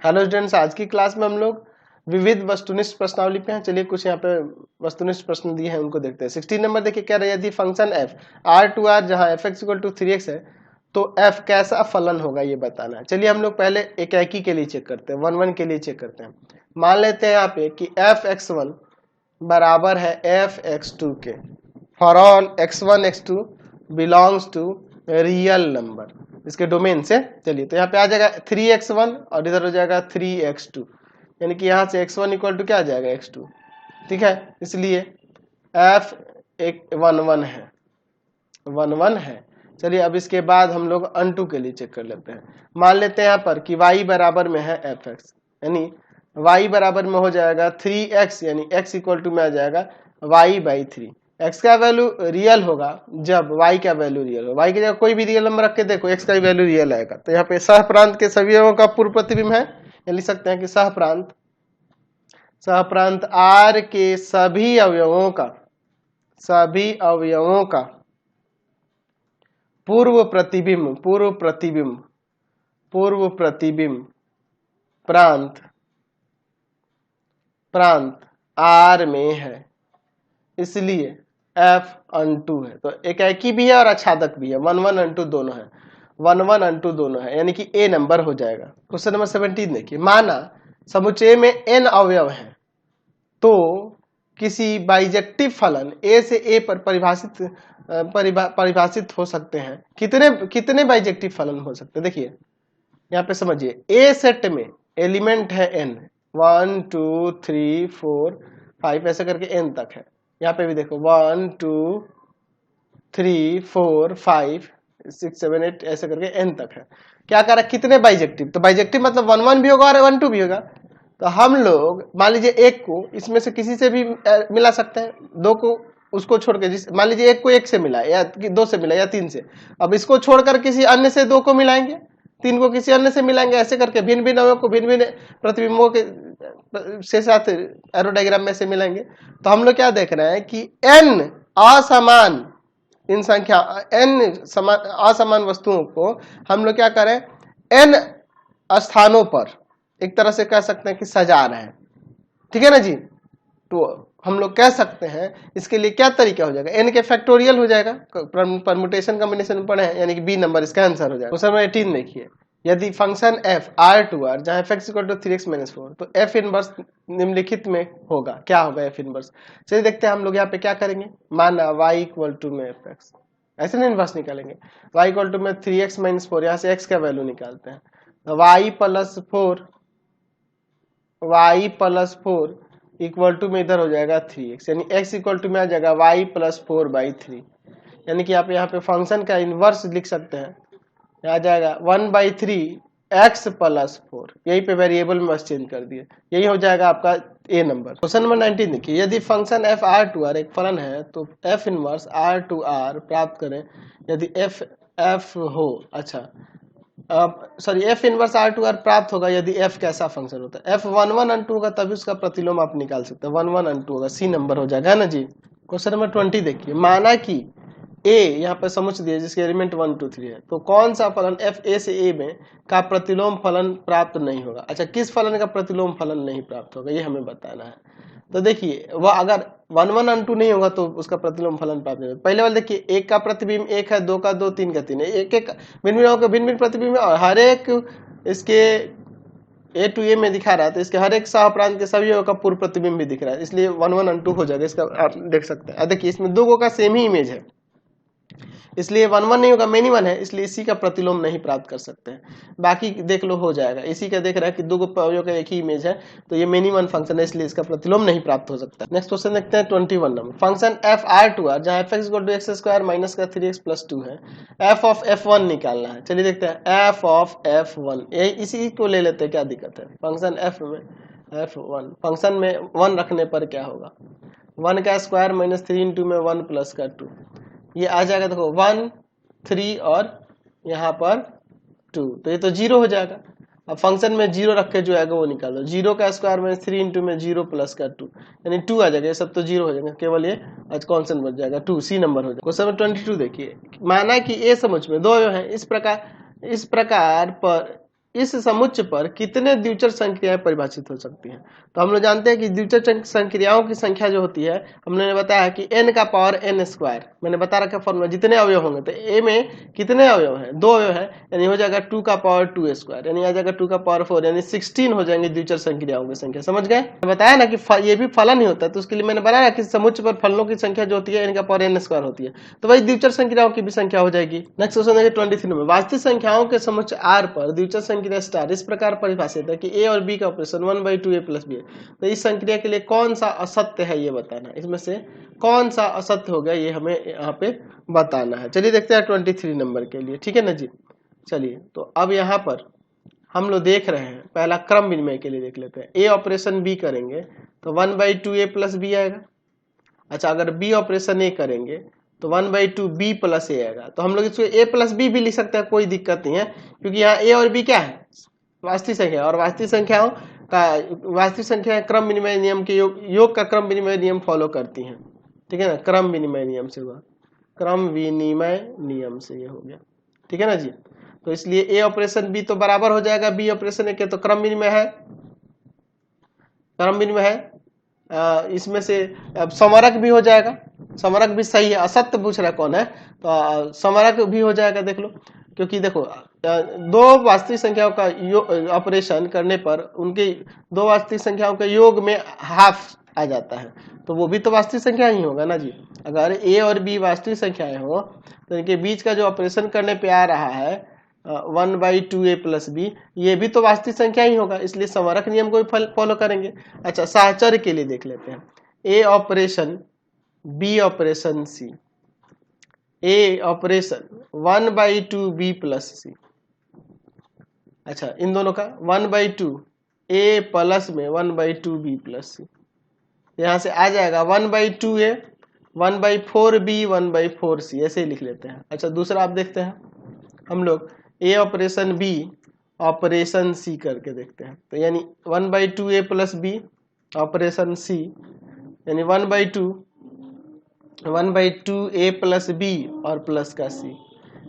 Hello students, आज की class में हम लोग विविध वस्तुनिष्ठ प्रश्नावली पे हैं। चलिए कुछ यहाँ पे वस्तुनिष्ठ प्रश्न दिए हैं उनको देखते हैं। 16 नंबर देखिए, कह रहे हैं यदि function f r to r जहाँ f(x) = 3x है तो f कैसा फलन होगा ये बताना है। चलिए हम लोग पहले एकाकी के लिए चेक करते हैं, 1 1 के लिए चेक करते हैं। मान लेते हैं यहाँ पे कि f(x1) बराबर है f(x2) के for all x1 x2 belongs to real number, इसके डोमेन से। चलिए तो यहाँ पे आ जाएगा 3x1 और इधर हो जाएगा 3x2, यानी कि यहाँ से x1 इक्वल टू क्या आ जाएगा x2। ठीक है, इसलिए f एक 1 1 है, 1 1 है। चलिए अब इसके बाद हम लोग अनटू के लिए चेक कर लेते हैं। मान लेते हैं यहाँ पर कि y बराबर में है fx, यानी y बराबर में हो जाएगा 3x, यानी x इक्वल टू में आ जाएगा y/3। x का वैल्यू रियल होगा जब y का वैल्यू रियल हो। y की जगह कोई भी रियल नंबर रख के देखो, x का वैल्यू रियल आएगा। तो यहाँ पे सहप्रांत के सभी अवयवों का पूर्व प्रतिबिंब है, या लिख सकते हैं कि सहप्रांत R के सभी अवयवों का पूर्व प्रतिबिंब प्रांत R में है, इसलिए f अनटू है। तो एकाकी भी है और आच्छादक भी है, 1 1 अनटू दोनों है, 1 1 अनटू दोनों है, यानी कि a नंबर हो जाएगा। क्वेश्चन नंबर 17 देखिए, माना समुच्चय में n अवयव हैं तो किसी बाइजेक्टिव फलन a से a पर परिभाषित हो सकते हैं। कितने बाइजेक्टिव फलन हो सकते हैं? देखिए यहाँ पे समझिए, a सेट में एलिमेंट है n, 1 2 3 4 5 ऐसे करके n तक है। यहाँ पे भी देखो 1 2 3 4 5 6 7 8 ऐसे करके n तक है। क्या कह रहा है? कितने बाइजेक्टिव? तो बाइजेक्टिव मतलब 1 1 भी होगा और 1 2 भी होगा। तो हम लोग मान लीजिए एक को इसमें से किसी से भी मिला सकते हैं, दो को उसको छोड़ के, जिस मान लीजिए एक को एक से मिला या दो से मिला या तीन से, अब इसको छोड़कर किसी अन्य से दो को मिलाएंगे, तीन को किसी अन्य से मिलाएंगे, ऐसे करके भिन्न भिन्न अवयव को भिन्न भिन्न प्रतिबिंबों के से साथ एरो डायग्राम में से मिलाएंगे। तो हम लोग क्या देख रहे हैं कि n असमान इन संख्या n असमान वस्तुओं को हम लोग क्या करें, n स्थानों पर एक तरह से कह सकते हैं कि सजा रहे हैं। ठीक है ना जी? तो हम लोग कह सकते हैं इसके लिए क्या तरीका हो जाएगा, n के फैक्टोरियल हो जाएगा, परमुटेशन कॉम्बिनेशन में पढ़े हैं, यानी कि b नंबर इसका आंसर हो जाएगा। क्वेश्चन नंबर 18 देखिए, यदि function f r to r जहां f(x) = 3x - 4 तो f इनवर्स निम्नलिखित में होगा। क्या होगा f इनवर्स? चलिए देखते हैं हम लोग यहाँ पे क्या करेंगे। माना y इक्वल टू में fx, ऐसे नहीं इनवर्स निकालेंगे, y इक्वल टू में 3x - 4, यहाँ से x का वैल्यू निकालते हैं, y प्लस 4 इक्वल टू में इधर हो जाएगा 3x, यानी x इक्वल टू में आ जाएगा y + 4/3, यानी कि आप यहाँ पे फंक्शन का इनवर्स लिख सकते हैं, आ जाएगा 1/3 x + 4। यही पे वेरिएबल में बस चेंज कर दिए, यही हो जाएगा आपका ए नंबर। क्वेश्चन नंबर 19 देखिए, यदि function f r to r एक फलन है तो f inverse r to r प्राप्त करें यदि f हो। अच्छा sorry, f inverse r to r प्राप्त होगा यदि f कैसा फंक्शन होता है, f 1 1 अनटू होगा तभी उसका प्रतिलोम आप निकाल सकते हैं, 1 1 अनटू होगा, सी नंबर हो जाएगा, है ना जी। क्वेश्चन नंबर 20 देखिए, माना कि a यहाँ पर समुच्चय दिया जिसके एलिमेंट 1 2 3 है, तो कौन सा फलन f a से a में का प्रतिलोम फलन प्राप्त नहीं होगा। अच्छा, किस फलन का प्रतिलोम फलन नहीं प्राप्त होगा ये हमें बताना है। तो देखिए वह अगर 1 1 अनटू नहीं होगा तो उसका प्रतिलोम फलन प्राप्त नहीं होगा। पहले वाले देखिए, एक का प्रतिबिंब एक है, दो का दो, तीन का तीन है, एक एक भिन्न भिन्न होकर भिन्न भिन्न प्रतिबिंब और हर एक इसके a टू a में दिखा रहा है, तो इसके हर एक सहप्रांत के सभी का पूर्व प्रतिबिंब भी दिख रहा है, इसलिए 1 1 अनटू हो जाएगा। इसका आप देख सकते हैं, देखिए इसमें दो का सेम ही इमेज है, इसलिए 1 1 नहीं होगा, मेनी 1 है, इसलिए इसी का प्रतिलोम नहीं प्राप्त कर सकते हैं। बाकी देख लो हो जाएगा, इसी का देख रहा है कि दो अवयव का एक ही इमेज है, तो ये मेनी 1 फंक्शन है, इसलिए इसका प्रतिलोम नहीं प्राप्त हो सकता। नेक्स्ट क्वेश्चन देखते हैं 21 number, function f r to r जहां f(x) = x² - का 3x + 2 है, f ऑफ f1 निकालना है। चलिए देखते हैं f ऑफ f1, इसी को ले लेते हैं, क्या दिक्कत है। फंक्शन f में f1, फंक्शन में 1 रखने पर क्या होगा, 1 का स्क्वायर - 3 × में 1 + का 2, ये आ जाएगा, देखो 1 3 और यहाँ पर 2, तो ये तो 0 हो जाएगा। अब फंक्शन में 0 रख के जो आएगा वो निकाल दो, 0 का स्क्वायर में 3 × में 0 + का 2, यानी 2 आ जाएगा, ये सब तो 0 हो जाएगा, केवल ये आज कॉन्स्टेंट बच जाएगा 2, सी नंबर हो जाएगा। क्वेश्चन नंबर 22 देखिए, माना कि ए समुच्चय में दो अवयव हैं, इस प्रकार पर इस समुच्चय पर कितने द्विचर संक्रियाएं परिभाषित हो सकती हैं। तो हम लोग जानते हैं कि द्विचर संक्रियाओं की संख्या जो होती है, हमने बताया कि n का पावर n स्क्वायर, मैंने बता रखा फॉर्मूला, जितने अवयव होंगे तो a में कितने अवयव हैं, 2 अवयव है, यानी हो जाएगा 2 का पावर 2 स्क्वायर, यानी आ जाएगा 2 का पावर 4, यानी 16 हो जाएंगे द्विचर संक्रियाओं की संख्या। समझ गए? बताया ना कि ये भी फलन ही होता है, तो उसके लिए मैंने बनाया कि समुच्चय पर फलनों की संख्या जो होती है n का पावर n स्क्वायर होती है, तो वही द्विचर संक्रियाओं की भी संख्या हो जाएगी। नेक्स्ट क्वेश्चन देखिए 23 में, वास्तविक संख्याओं के समुच्चय R पर द्विचर संक्रिया स्टार इस प्रकार परिभाषित है कि a और b का ऑपरेशन 1/2a + b है। तो इस संक्रिया के लिए कौन सा असत्य है ये बताना, इसमें से कौन सा असत्य हो गया ये हमें यहाँ पे बताना है। चलिए देखते हैं 23 नंबर के लिए, ठीक है ना जी। चलिए तो अब यहाँ पर हम लोग देख रहे हैं, पहला क्रम विनिमय के लिए देख लेते हैं। a ऑपरेशन b करेंगे तो 1/2a + b आएगा। अच्छा, अगर b ऑपरेशन a करेंगे तो 1/2b + a आएगा। तो हम लोग इसको a + b भी लिख सकते हैं, कोई दिक्कत नहीं है, क्योंकि यहाँ a और b क्या है, वास्तविक संख्या, और वास्तविक संख्याओं का वास्तविक संख्या क्रम विनिमय नियम के योग का क्रम विनिमय नियम फॉलो करती हैं, ठीक है ना। क्रम विनिमय नियम से हुआ, क्रम विनिमय नियम से ये हो गया, ठीक है ना जी। तो इसलिए a ऑपरेशन b तो बराबर हो जाएगा b ऑपरेशन a के, तो क्रम विनिमय है, क्रम विनिमय है। इसमें से अब समरक भी हो जाएगा, समरक भी सही है, असत्य पूछ रहा कौन है, तो समरक भी हो जाएगा, देख लो, क्योंकि देखो दो वास्तविक संख्याओं का ऑपरेशन करने पर उनके दो वास्तविक संख्याओं के योग में हाफ आ जाता है, तो वो भी तो वास्तविक संख्या ही होगा ना जी। अगर a और b वास्तविक संख्याएं हो तो इनके बीच का जो ऑपरेशन करने पे आ रहा है 1/2a + b, ये भी तो वास्तविक संख्या ही होगा, इसलिए समरक नियम को भी फॉलो करेंगे। अच्छा, साहचर्य के लिए देख लेते हैं, a operation b operation c, a operation 1/2b + c। अच्छा, इन दोनों का 1/2 a प्लस में 1/2b + c, यहाँ से आ जाएगा 1/2a 1/4b 1/4c, ऐसे ही लिख लेते हैं। अच्छा, दूसरा आप देखते हैं, हम लोग a operation b operation c करके देखते हैं, तो यानी 1/2a + b ऑपरेशन c, यानी 1/2a + b और प्लस का c।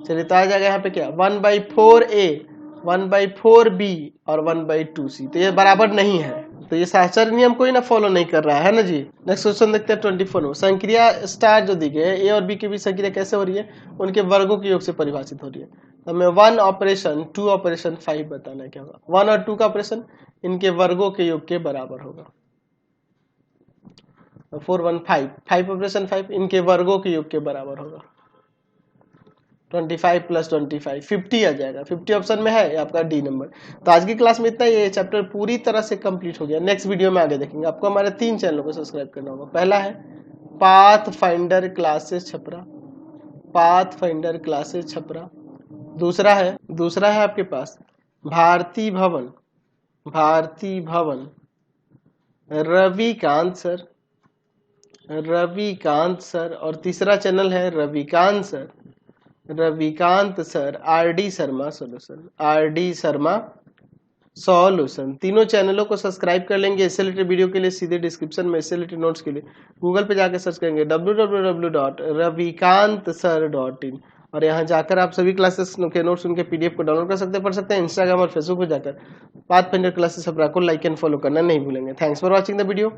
चलिए, तो आ जाएगा यहाँ पे क्या, 1/4a 1/4b और 1/2c, तो ये बराबर नहीं है, तो ये साहचर्य नियम कोई ना फॉलो नहीं कर रहा है ना जी। नेक्स्ट क्वेश्चन देखते हैं 24 में, संक्रिया स्टार जो दी गई है a और b के बीच संक्रिया कैसे हो रही है, उनके वर्गों के योग से परिभाषित हो रही है। तो हमें 1 ऑपरेशन 2 ऑपरेशन 5 बताना है क्या होगा। 1 और 2 का ऑपरेशन इनके वर्गों के योग के बराबर होगा, 4 1 5, 5 ऑपरेशन 5 इनके वर्गों के योग के बराबर होगा। 25 + 25 50 आ जाएगा, 50 ऑप्शन में है आपका डी नंबर। तो आज की क्लास में इतना, ये चैप्टर पूरी तरह से कंप्लीट हो गया। नेक्स्ट वीडियो में आगे देखेंगे। आपको हमारे 3 चैनलों को सब्सक्राइब करना होगा। पहला है path finder classes Chhapra, path finder classes Chhapra. दूसरा है आपके पास भारती भवन, भारती भवन रविकांत सर, रविकांत सर। और तीसरा चैनल है Ravikant sir, Ravikant sir RD Sharma solution, RD Sharma solution. तीनों चैनलों को सब्सक्राइब कर लेंगे। इससे रिलेटेड वीडियो के लिए सीधे डिस्क्रिप्शन में, इससे रिलेटेड नोट्स के लिए गूगल पे जाकर सर्च करेंगे www.ravikantsir.in, और यहाँ जाकर आप सभी क्लासेस के नोट्स उनके पीडीएफ को डाउनलोड कर सकते हैं, पढ़ सकते हैं। इंस्टाग्राम और फेसबुक पर जाकर पाथ फाइंडर क्लासेस छपरा को लाइक एंड फॉलो करना नहीं भूलेंगे। Thanks for watching the video.